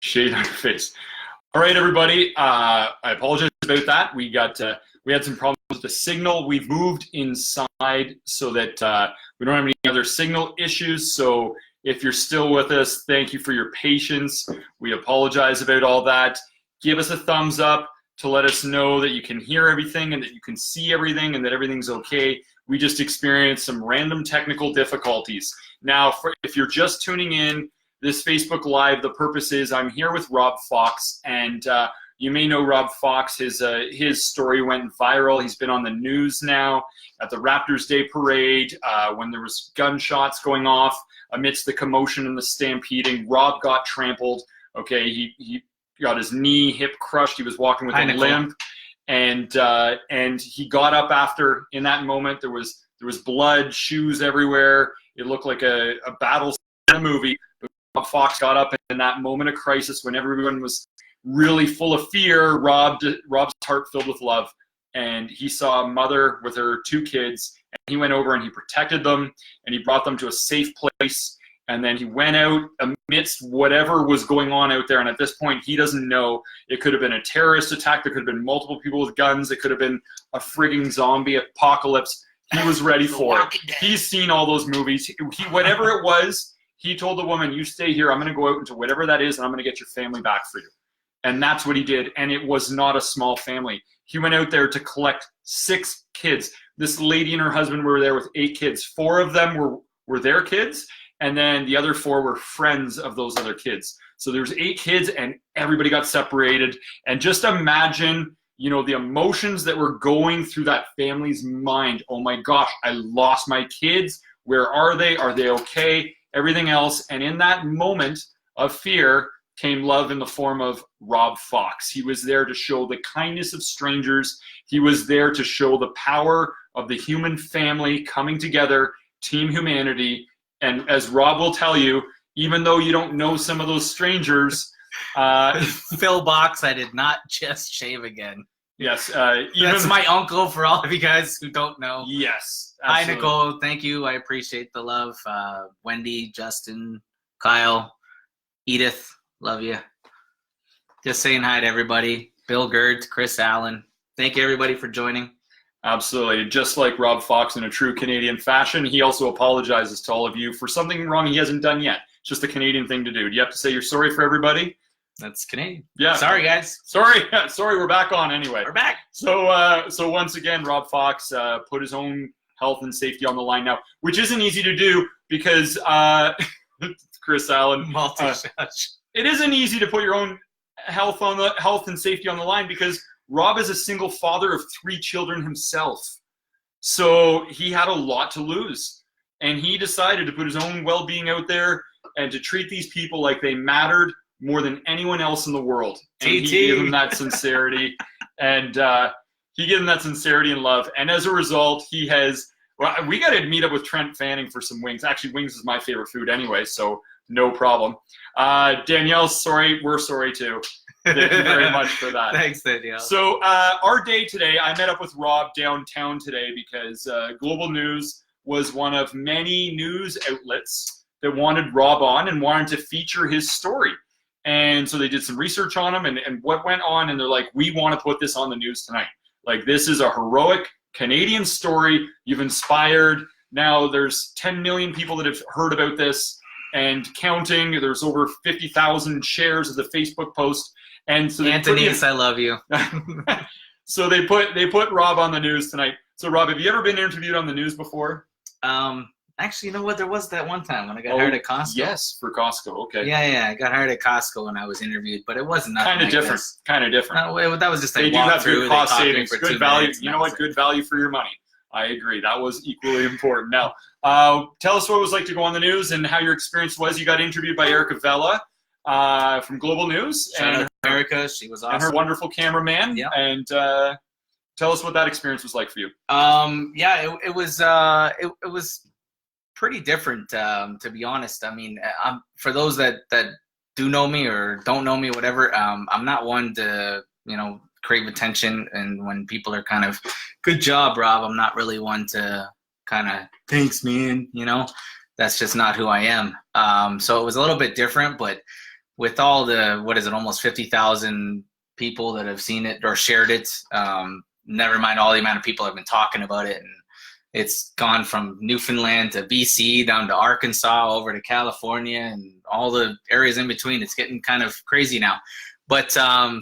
Shade on your face. All right, everybody. I apologize about that. We had some problems with the signal. We've moved inside so that we don't have any other signal issues. So if you're still with us, thank you for your patience. We apologize about all that. Give us a thumbs up to let us know that you can hear everything and that you can see everything and that everything's okay. We just experienced some random technical difficulties. Now, if you're just tuning in, this Facebook Live, the purpose is I'm here with Rob Fox, and you may know Rob Fox. His story went viral. He's been on the news now at the Raptors Day Parade when there was gunshots going off amidst the commotion and the stampeding. Rob got trampled. Okay, he got his knee, hip crushed. He was walking with a limp, and he got up after. In that moment, there was blood, shoes everywhere. It looked like a battle in a movie. Rob Fox got up in that moment of crisis when everyone was really full of fear. Rob's heart filled with love, and he saw a mother with her 2 kids, and he went over and he protected them, and he brought them to a safe place, and then he went out amidst whatever was going on out there, and at this point, he doesn't know. It could have been a terrorist attack. There could have been multiple people with guns. It could have been a frigging zombie apocalypse. He was ready for it. He's seen all those movies. Whatever it was, he told the woman, you stay here. I'm going to go out into whatever that is, and I'm going to get your family back for you. And that's what he did. And it was not a small family. He went out there to collect 6 kids. This lady and her husband were there with 8 kids. 4 of them were their kids, and then the other 4 were friends of those other kids. So there was 8 kids, and everybody got separated. And just imagine, the emotions that were going through that family's mind. Oh my gosh, I lost my kids. Where are they? Are they okay? Everything else. And in that moment of fear came love in the form of Rob Fox. He was there to show the kindness of strangers. He was there to show the power of the human family coming together, team humanity. And as Rob will tell you, even though you don't know some of those strangers, Phil Box, I did not just shave again. Yes. That's my uncle for all of you guys who don't know. Yes. Absolutely. Hi, Nicole. Thank you. I appreciate the love. Wendy, Justin, Kyle, Edith, love you. Just saying hi to everybody. Bill Gerd, Chris Allen. Thank you, everybody, for joining. Absolutely. Just like Rob Fox in a true Canadian fashion, he also apologizes to all of you for something wrong he hasn't done yet. It's just a Canadian thing to do. Do you have to say you're sorry for everybody? That's Canadian. Yeah. Sorry, guys. Sorry, we're back on anyway. We're back. So once again, Rob Fox put his own health and safety on the line now, which isn't easy to do because Chris Allen. It isn't easy to put your own health and safety on the line because Rob is a single father of 3 children himself. So he had a lot to lose, and he decided to put his own well-being out there and to treat these people like they mattered more than anyone else in the world. And he gave them that sincerity, and he gave them that sincerity and love. And as a result, we got to meet up with Trent Fanning for some wings. Actually, wings is my favorite food anyway, so no problem. Danielle, sorry, we're sorry too. Thank you very much for that. Thanks, Danielle. So our day today, I met up with Rob downtown today because Global News was one of many news outlets that wanted Rob on and wanted to feature his story. And so they did some research on him and what went on, and they're like, we want to put this on the news tonight. Like, this is a heroic Canadian story. You've inspired. Now there's 10 million people that have heard about this and counting. There's over 50,000 shares of the Facebook post. And so Antonius, I love you. So they put Rob on the news tonight. So Rob, have you ever been interviewed on the news before? Actually, you know what? There was that one time when I got hired at Costco. Yes, for Costco. Okay. Yeah. I got hired at Costco when I was interviewed, but it wasn't kind of different. Kind of different. No, that was just they do have good cost savings, good value. You know what? Good value for your money. I agree. That was equally important. Now, tell us what it was like to go on the news and how your experience was. You got interviewed by Erica Vella from Global News. Shout out to Erica. She was awesome. And her wonderful cameraman. Yeah. And tell us what that experience was like for you. It was pretty different, to be honest. I mean, for those that do know me or don't know me, whatever, I'm not one to, crave attention. And when people are kind of, good job, Rob, I'm not really one to kind of, thanks, man, That's just not who I am. So it was a little bit different, but with all the, what is it, almost 50,000 people that have seen it or shared it, never mind all the amount of people that have been talking about it. And it's gone from Newfoundland to BC down to Arkansas over to California and all the areas in between. It's getting kind of crazy now. But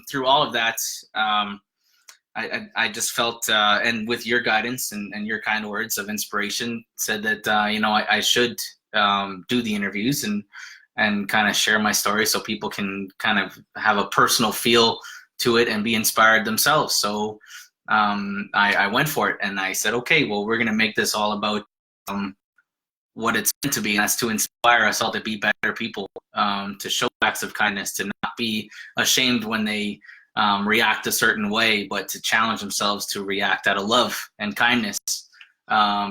through all of that, I just felt, and with your guidance and your kind words of inspiration, said that, I should do the interviews and kind of share my story so people can kind of have a personal feel to it and be inspired themselves. So I went for it, and I said, okay, well, we're going to make this all about what it's meant to be, and that's to inspire us all to be better people, to show acts of kindness, to not be ashamed when they react a certain way, but to challenge themselves to react out of love and kindness,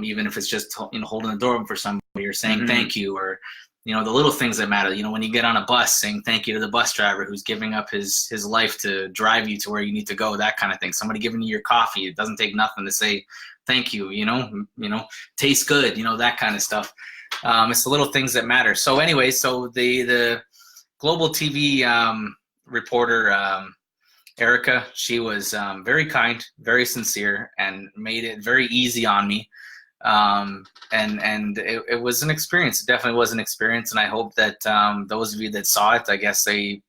even if it's just holding the door open for somebody or saying thank you, or the little things that matter. When you get on a bus, saying thank you to the bus driver who's giving up his life to drive you to where you need to go, that kind of thing. Somebody giving you your coffee, it doesn't take nothing to say thank you, tastes good, that kind of stuff. It's the little things that matter. So anyway, so the global TV reporter, Erica, she was very kind, very sincere, and made it very easy on me. And it was an experience. It definitely was an experience, and I hope that those of you that saw it, I guess they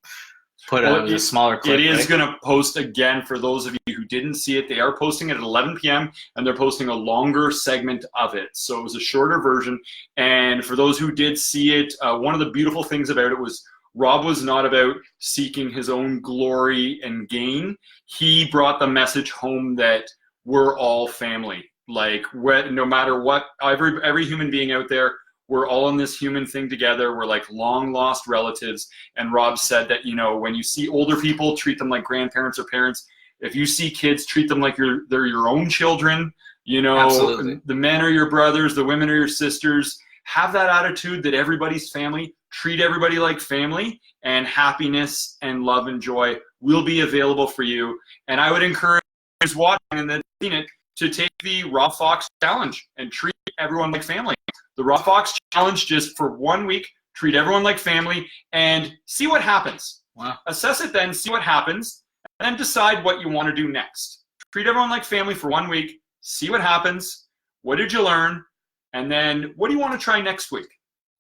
put a smaller clip. It is going to post again for those of you who didn't see it. They are posting it at 11 p.m. and they're posting a longer segment of it. So it was a shorter version. And for those who did see it, one of the beautiful things about it was Rob was not about seeking his own glory and gain. He brought the message home that we're all family. Like, no matter what, every human being out there, we're all in this human thing together. We're like long lost relatives. And Rob said that, when you see older people, treat them like grandparents or parents. If you see kids, treat them like they're your own children. Absolutely. The men are your brothers, the women are your sisters. Have that attitude that everybody's family. Treat everybody like family, and happiness and love and joy will be available for you. And I would encourage those watching and that seen it to take the Rob Fox challenge and treat everyone like family. The Rob Fox challenge, just for 1 week, treat everyone like family and see what happens. Wow. Assess it then, see what happens, and then decide what you want to do next. Treat everyone like family for 1 week, see what happens, what did you learn, and then what do you want to try next week?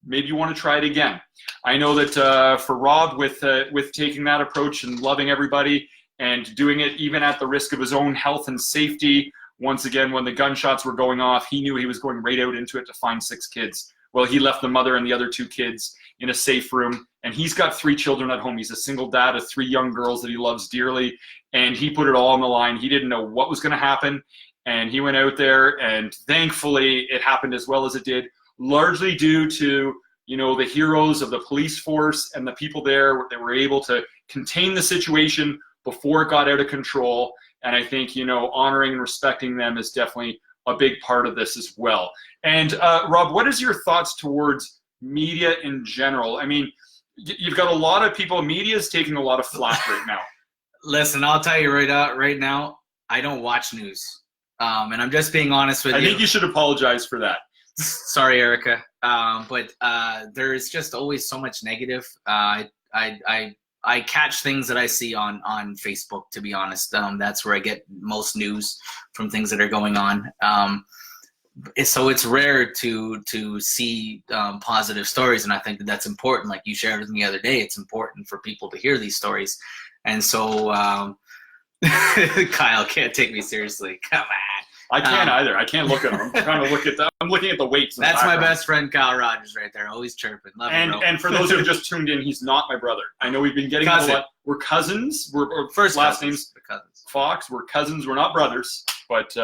Maybe you want to try it again. I know that for Rob, with taking that approach and loving everybody and doing it even at the risk of his own health and safety, once again, when the gunshots were going off, he knew he was going right out into it to find 6 kids. Well, he left the mother and the other 2 kids in a safe room, and he's got 3 children at home. He's a single dad of 3 young girls that he loves dearly, and he put it all on the line. He didn't know what was going to happen, and he went out there, and thankfully it happened as well as it did, largely due to the heroes of the police force and the people there that were able to contain the situation before it got out of control. And I think, honoring and respecting them is definitely a big part of this as well. And Rob, what is your thoughts towards media in general? I mean, you've got a lot of people, media is taking a lot of flack right now. Listen, I'll tell you right now, I don't watch news. And I'm just being honest with you. I think you should apologize for that. Sorry, Erica. But there is just always so much negative. I catch things that I see on Facebook, to be honest. That's where I get most news from things that are going on. So it's rare to see positive stories, and I think that's important. Like you shared with me the other day, it's important for people to hear these stories. And so Kyle can't take me seriously. Come on. I can't either. I can't look at him. I'm trying to look at that. I'm looking at the weights. That's my best friend, Kyle Rogers, right there. Always chirping. Love him, bro. And for those who have just tuned in, he's not my brother. I know we've been getting a lot. We're cousins. We're first last names cousins. Fox. We're cousins. We're not brothers. But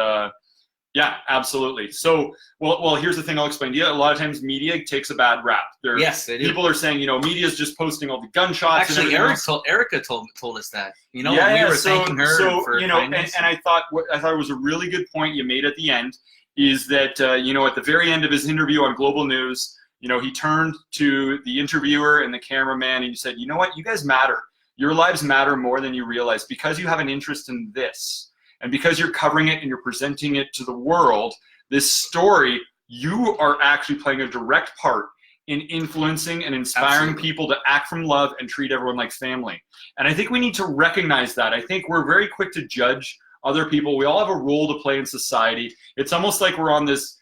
yeah, absolutely. So, well, here's the thing. I'll explain to you. A lot of times, media takes a bad rap. Yes, it is. People are saying, media is just posting all the gunshots. Actually, Erica told us that. We were thanking her for kindness. And I thought it was a really good point you made at the end. Is that at the very end of his interview on Global News, he turned to the interviewer and the cameraman and he said, you know what, you guys matter. Your lives matter more than you realize because you have an interest in this. And because you're covering it and you're presenting it to the world, this story, you are actually playing a direct part in influencing and inspiring Absolutely. people to act from love and treat everyone like family. And I think we need to recognize that. I think we're very quick to judge other people. We all have a role to play in society. It's almost like we're on this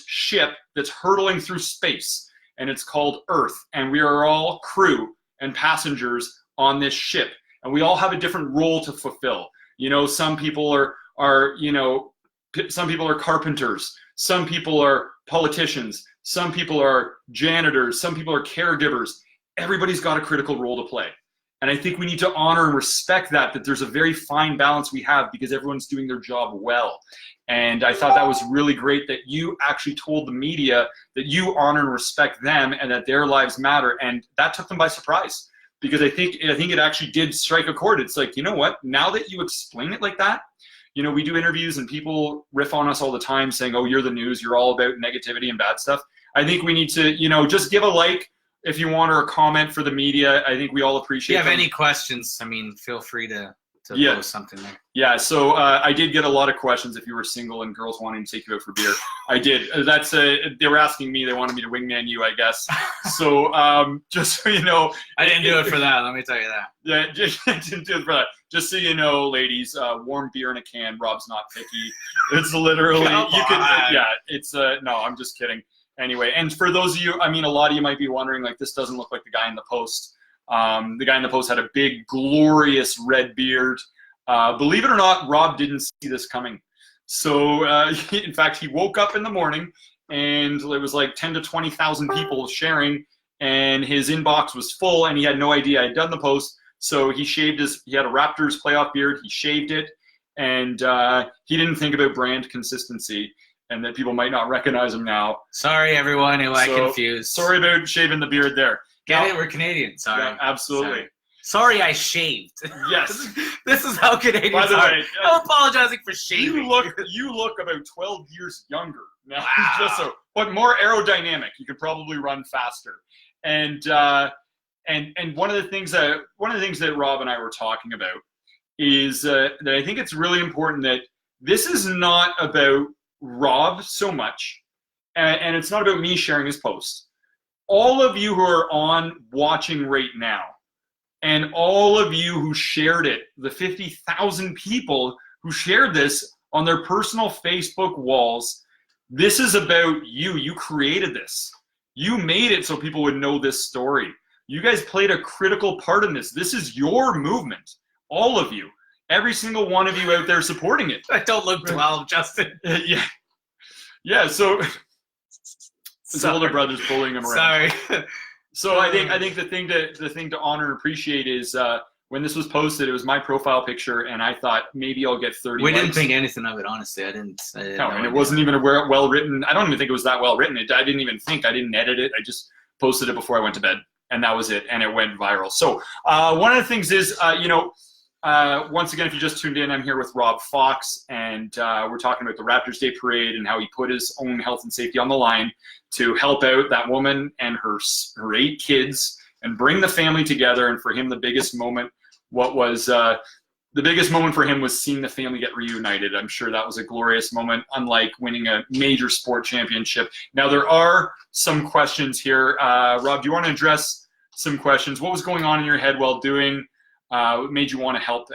ship that's hurtling through space, and it's called Earth, and we are all crew and passengers on this ship, and we all have a different role to fulfill. You know, some people are some people are carpenters, some people are politicians, some people are janitors, some people are caregivers. Everybody's got a critical role to play. And I think we need to honor and respect that there's a very fine balance we have, because everyone's doing their job well. And I thought that was really great that you actually told the media that you honor and respect them and that their lives matter. And that took them by surprise, because I think it actually did strike a chord. It's like, you know what, now that you explain it like that, you know, we do interviews and people riff on us all the time saying, oh, you're the news, you're all about negativity and bad stuff. I think we need to, you know, just give a like if you want, or a comment for the media. I think we all appreciate it. If you have any questions, I mean, feel free to post something there. Yeah, so I did get a lot of questions if you were single and girls wanting to take you out for beer. I did. That's they were asking me. They wanted me to wingman you, I guess. So just so you know, I didn't do it for that. Let me tell you that. Yeah, I didn't do it for that. Just so you know, ladies, warm beer in a can. Rob's not picky. It's literally Yeah, it's no, I'm just kidding. Anyway, and for those of you, I mean, a lot of you might be wondering, like, this doesn't look like the guy in the post. The guy in the post had a big, glorious red beard. Believe it or not, Rob didn't see this coming. So, in fact, he woke up in the morning, and it was like 10 to 20,000 people sharing, and his inbox was full, and he had no idea I'd done the post. So he shaved he had a Raptors playoff beard. He shaved it, and he didn't think about brand consistency and that people might not recognize him now. Sorry, everyone who I confused. Sorry about shaving the beard there. Get it? We're Canadian. Sorry. Yeah, absolutely. Sorry, I shaved. Yes. This is how Canadians By the are. way, I'm apologizing for shaving. You look about 12 years younger now. Wow. Just so, but more aerodynamic. You could probably run faster. And one of the things that Rob and I were talking about is that I think it's really important that this is not about Rob so much, and it's not about me sharing his post. All of you who are watching right now, and all of you who shared it, the 50,000 people who shared this on their personal Facebook walls, this is about you. You created this. You made it so people would know this story. You guys played a critical part in this. This is your movement. All of you. Every single one of you out there supporting it. I don't look 12, Justin. Yeah. Yeah, so his older brother's bullying him around. Sorry. So I think the thing to honor and appreciate is when this was posted, it was my profile picture, and I thought maybe I'll get 30 We likes. didn't think anything of it, honestly. I didn't No, and it wasn't even a well written. I don't even think it was that well written. I didn't even think. I didn't edit it. I just posted it before I went to bed, and that was it. And it went viral. So one of the things is, once again, if you just tuned in, I'm here with Rob Fox, and we're talking about the Raptors Day Parade and how he put his own health and safety on the line to help out that woman and her 8 kids and bring the family together. And for him, the biggest moment for him was seeing the family get reunited. I'm sure that was a glorious moment, unlike winning a major sport championship. Now, there are some questions here. Rob, do you want to address some questions? What was going on in your head while doing? What made you want to help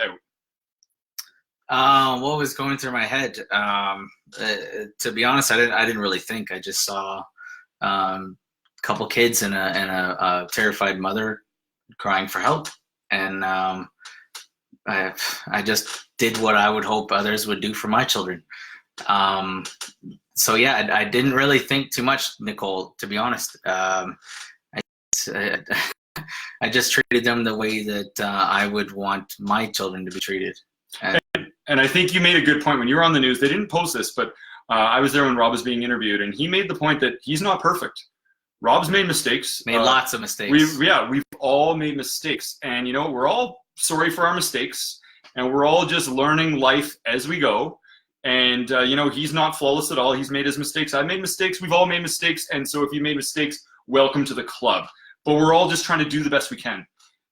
out? What was going through my head? To be honest, I didn't really think. I just saw a couple kids and a terrified mother crying for help, and I just did what I would hope others would do for my children. So yeah, I didn't really think too much, Nicole. To be honest, I just treated them the way that I would want my children to be treated. And I think you made a good point. When you were on the news, they didn't post this, but I was there when Rob was being interviewed, and he made the point that he's not perfect. Rob's made mistakes. Made lots of mistakes. We've all made mistakes. And, we're all sorry for our mistakes, and we're all just learning life as we go. And, he's not flawless at all. He's made his mistakes. I've made mistakes. We've all made mistakes. And so if you made mistakes, welcome to the club. But we're all just trying to do the best we can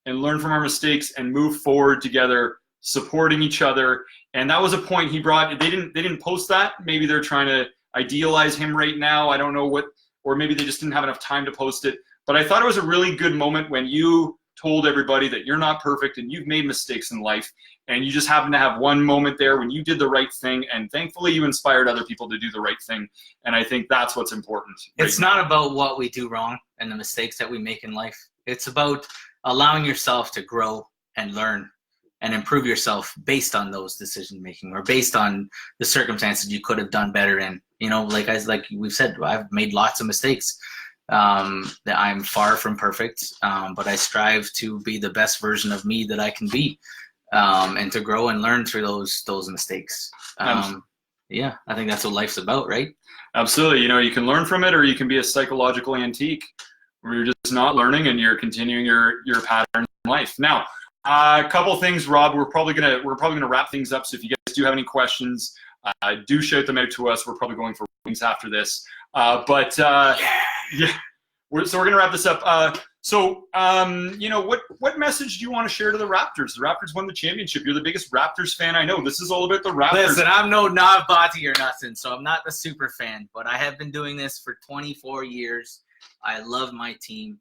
and learn from our mistakes and move forward together, supporting each other. And that was a point he brought. They didn't post that. Maybe they're trying to idealize him right now. I don't know what or maybe they just didn't have enough time to post it. But I thought it was a really good moment when you told everybody that you're not perfect and you've made mistakes in life, and you just happened to have one moment there when you did the right thing, and thankfully you inspired other people to do the right thing. And I think that's what's important. It's not about what we do wrong and the mistakes that we make in life. It's about allowing yourself to grow and learn and improve yourself based on those decision making, or based on the circumstances you could have done better in. You know, like we've said, I've made lots of mistakes. That I'm far from perfect, but I strive to be the best version of me that I can be, and to grow and learn through those mistakes. Yeah, I think that's what life's about, right? Absolutely. You know, you can learn from it, or you can be a psychological antique where you're just not learning and you're continuing your pattern in life. Now, a couple things, Rob. We're probably gonna wrap things up. So if you guys do have any questions, do shout them out to us. We're probably going for wings after this. Yeah, we're gonna wrap this up. You know, what message do you want to share to the Raptors? The Raptors won the championship. You're the biggest Raptors fan I know. This is all about the Raptors. Listen, I'm no Nav Bhatti or nothing, so I'm not the super fan, but I have been doing this for 24 years. I love my team.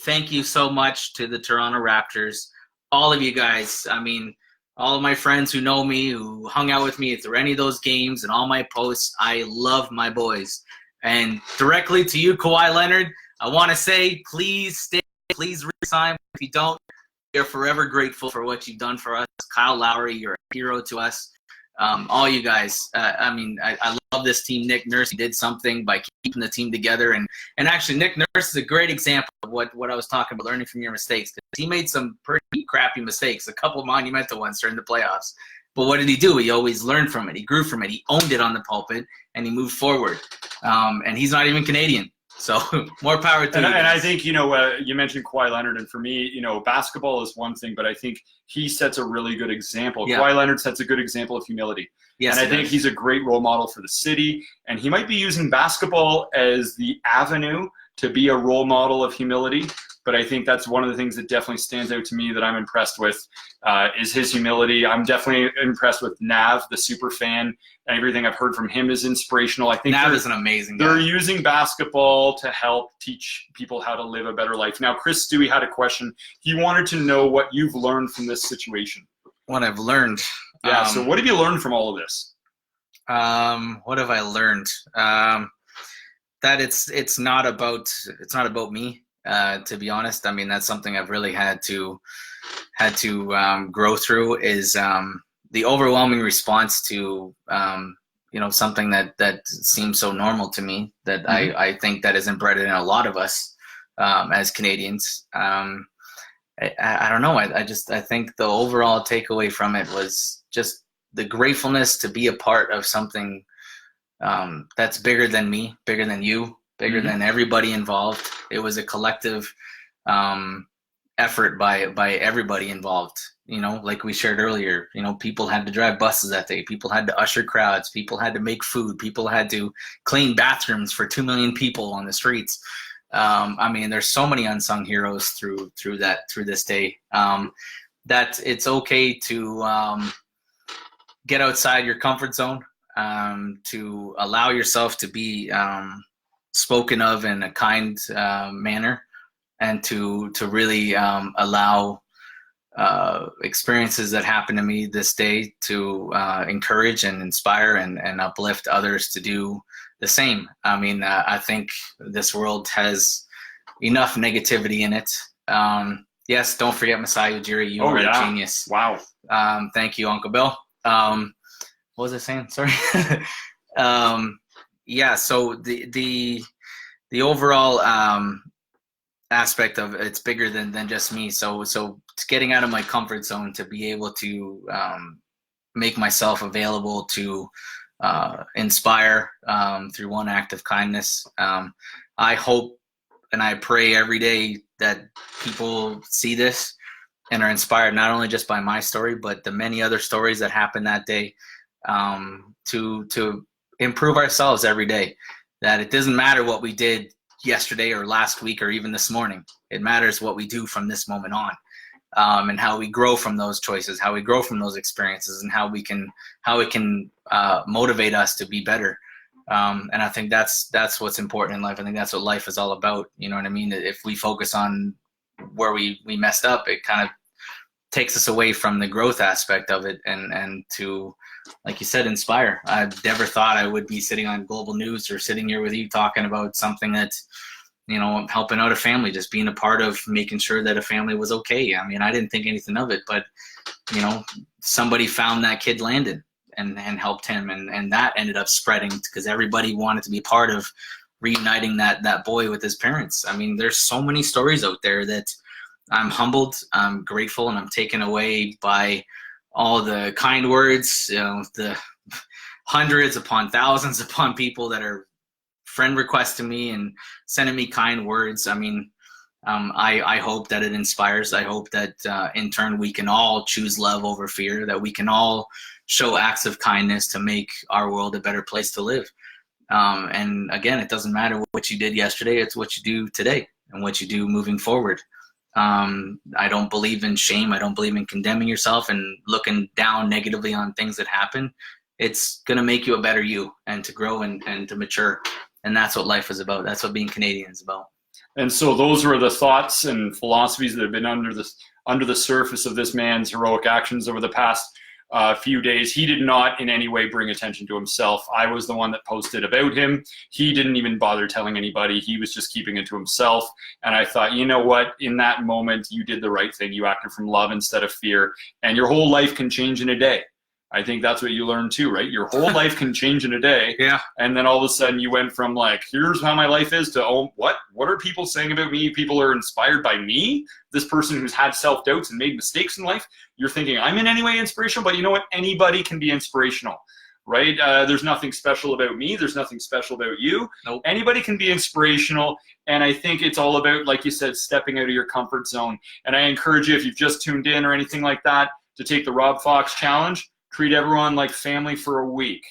Thank you so much to the Toronto Raptors, all of you guys. I mean, all of my friends who know me, who hung out with me through any of those games and all my posts. I love my boys. And directly to you, Kawhi Leonard, I want to say, please stay, please resign. If you don't, we're forever grateful for what you've done for us. Kyle Lowry, you're a hero to us. All you guys. I mean, I love this team. Nick Nurse did something by keeping the team together. And actually, Nick Nurse is a great example of what I was talking about, learning from your mistakes. He made some pretty crappy mistakes, a couple of monumental ones during the playoffs. But what did he do? He always learned from it. He grew from it. He owned it on the pulpit, and he moved forward. And he's not even Canadian. So more power to him. And I think, you know, you mentioned Kawhi Leonard, and for me, you know, basketball is one thing, but I think he sets a really good example. Yeah. Kawhi Leonard sets a good example of humility. Yes, and I think he's a great role model for the city, and he might be using basketball as the avenue to be a role model of humility. But I think that's one of the things that definitely stands out to me that I'm impressed with, is his humility. I'm definitely impressed with Nav, the super fan. Everything I've heard from him is inspirational. I think Nav is an amazing guy. They're using basketball to help teach people how to live a better life. Now, Chris Stewie had a question. He wanted to know what you've learned from this situation. What I've learned. Yeah. So what have you learned from all of this? What have I learned? That it's not about me. To be honest, I mean, that's something I've really had to grow through, is the overwhelming response to you know, something that seems so normal to me, that I think that is inbred in a lot of us as Canadians. I don't know. I think the overall takeaway from it was just the gratefulness to be a part of something that's bigger than me, bigger than you, bigger than everybody involved. It was a collective effort by everybody involved. You know, like we shared earlier, you know, people had to drive buses that day. People had to usher crowds. People had to make food. People had to clean bathrooms for 2 million people on the streets. I mean, there's so many unsung heroes through this day, that it's okay to get outside your comfort zone, to allow yourself to be spoken of in a kind manner, and to really allow experiences that happen to me this day to encourage and inspire and uplift others to do the same. I mean, I think this world has enough negativity in it. Yes, don't forget Masai Ujiri. You are a genius. Wow. Thank you, Uncle Bill. What was I saying? Sorry. Yeah, so the overall aspect of it's bigger than just me. So it's getting out of my comfort zone to be able to make myself available to inspire through one act of kindness. I hope and I pray every day that people see this and are inspired, not only just by my story, but the many other stories that happened that day, to improve ourselves every day. That it doesn't matter what we did yesterday or last week or even this morning. It matters what we do from this moment on, and how we grow from those choices, how we grow from those experiences, and how it can motivate us to be better. And I think that's what's important in life. I think that's what life is all about. You know what I mean? If we focus on where we messed up, it kind of takes us away from the growth aspect of it, and to, like you said, inspire. I never thought I would be sitting on Global News or sitting here with you talking about something that, you know, helping out a family, just being a part of making sure that a family was okay. I mean, I didn't think anything of it, but, you know, somebody found that kid Landon and helped him, and that ended up spreading because everybody wanted to be part of reuniting that boy with his parents. I mean, there's so many stories out there that I'm humbled, I'm grateful, and I'm taken away by all the kind words, you know, the hundreds upon thousands upon people that are friend requesting me and sending me kind words. I mean, I hope that it inspires. I hope that in turn we can all choose love over fear, that we can all show acts of kindness to make our world a better place to live. And again, it doesn't matter what you did yesterday, it's what you do today and what you do moving forward. I don't believe in shame. I don't believe in condemning yourself and looking down negatively on things that happen. It's going to make you a better you, and to grow and to mature. And that's what life is about. That's what being Canadian is about. And so those were the thoughts and philosophies that have been under the surface of this man's heroic actions over the past few days. He did not in any way bring attention to himself. I was the one that posted about him. He didn't even bother telling anybody. He was just keeping it to himself. And I thought, you know what? In that moment, you did the right thing. You acted from love instead of fear. And your whole life can change in a day. I think that's what you learn too, right? Your whole life can change in a day. Yeah. And then all of a sudden you went from like, here's how my life is, to, oh, what are people saying about me? People are inspired by me, this person who's had self-doubts and made mistakes in life. You're thinking I'm in any way inspirational, but you know what? Anybody can be inspirational, right? There's nothing special about me. There's nothing special about you. Nope. Anybody can be inspirational. And I think it's all about, like you said, stepping out of your comfort zone. And I encourage you, if you've just tuned in or anything like that, to take the Rob Fox Challenge. Treat everyone like family for a week.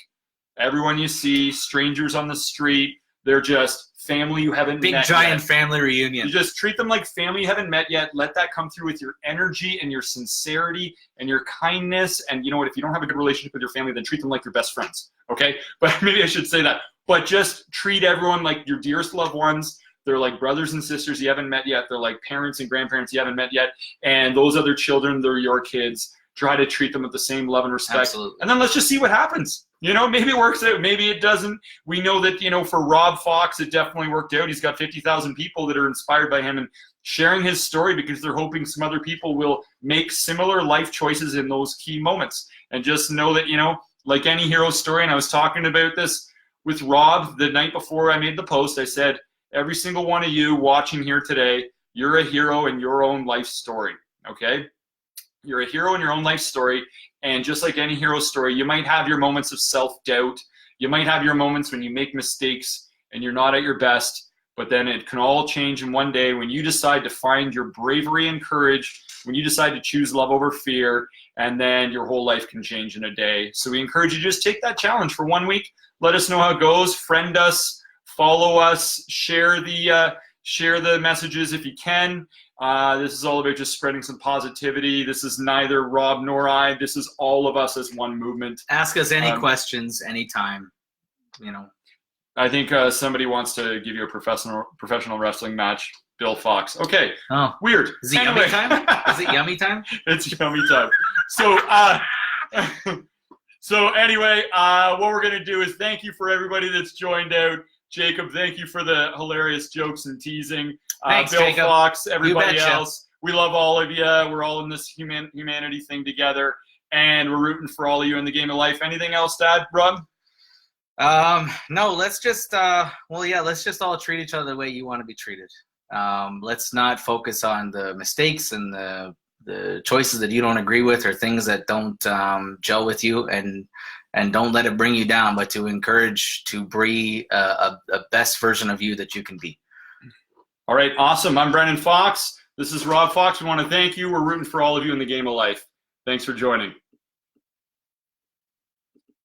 Everyone you see, strangers on the street, they're just family you haven't met Big giant family reunion. You just treat them like family you haven't met yet. Let that come through with your energy and your sincerity and your kindness. And you know what? If you don't have a good relationship with your family, then treat them like your best friends. Okay? But maybe I should say that. But just treat everyone like your dearest loved ones. They're like brothers and sisters you haven't met yet. They're like parents and grandparents you haven't met yet. And those other children, they're your kids. Try to treat them with the same love and respect. Absolutely. And then let's just see what happens. You know, maybe it works out. Maybe it doesn't. We know that, you know, for Rob Fox, it definitely worked out. He's got 50,000 people that are inspired by him and sharing his story because they're hoping some other people will make similar life choices in those key moments. And just know that, you know, like any hero story, and I was talking about this with Rob the night before I made the post, I said, every single one of you watching here today, you're a hero in your own life story, okay? You're a hero in your own life story, and just like any hero story, you might have your moments of self-doubt. You might have your moments when you make mistakes and you're not at your best, but then it can all change in one day when you decide to find your bravery and courage, when you decide to choose love over fear, and then your whole life can change in a day. So we encourage you to just take that challenge for 1 week. Let us know how it goes. Friend us, follow us, share the messages if you can. This is all about just spreading some positivity. This is neither Rob nor I. This is all of us as one movement. Ask us any questions anytime, you know. I think somebody wants to give you a professional wrestling match. Bill Fox. Okay. Oh. Weird. Is it yummy time? Is it yummy time? It's yummy time. So, so anyway, what we're going to do is thank you for everybody that's joined out. Jacob, thank you for the hilarious jokes and teasing. Thanks, Bill Jacob. Fox, everybody betcha. else. We love all of you. We're all in this humanity thing together, and we're rooting for all of you in the game of life. Anything else, Dad, Rob? No, let's just, let's just all treat each other the way you want to be treated. Let's not focus on the mistakes and the choices that you don't agree with or things that don't gel with you, and don't let it bring you down, but to encourage to be a best version of you that you can be. All right, awesome. I'm Brendan Fox. This is Rob Fox. We want to thank you. We're rooting for all of you in the game of life. Thanks for joining.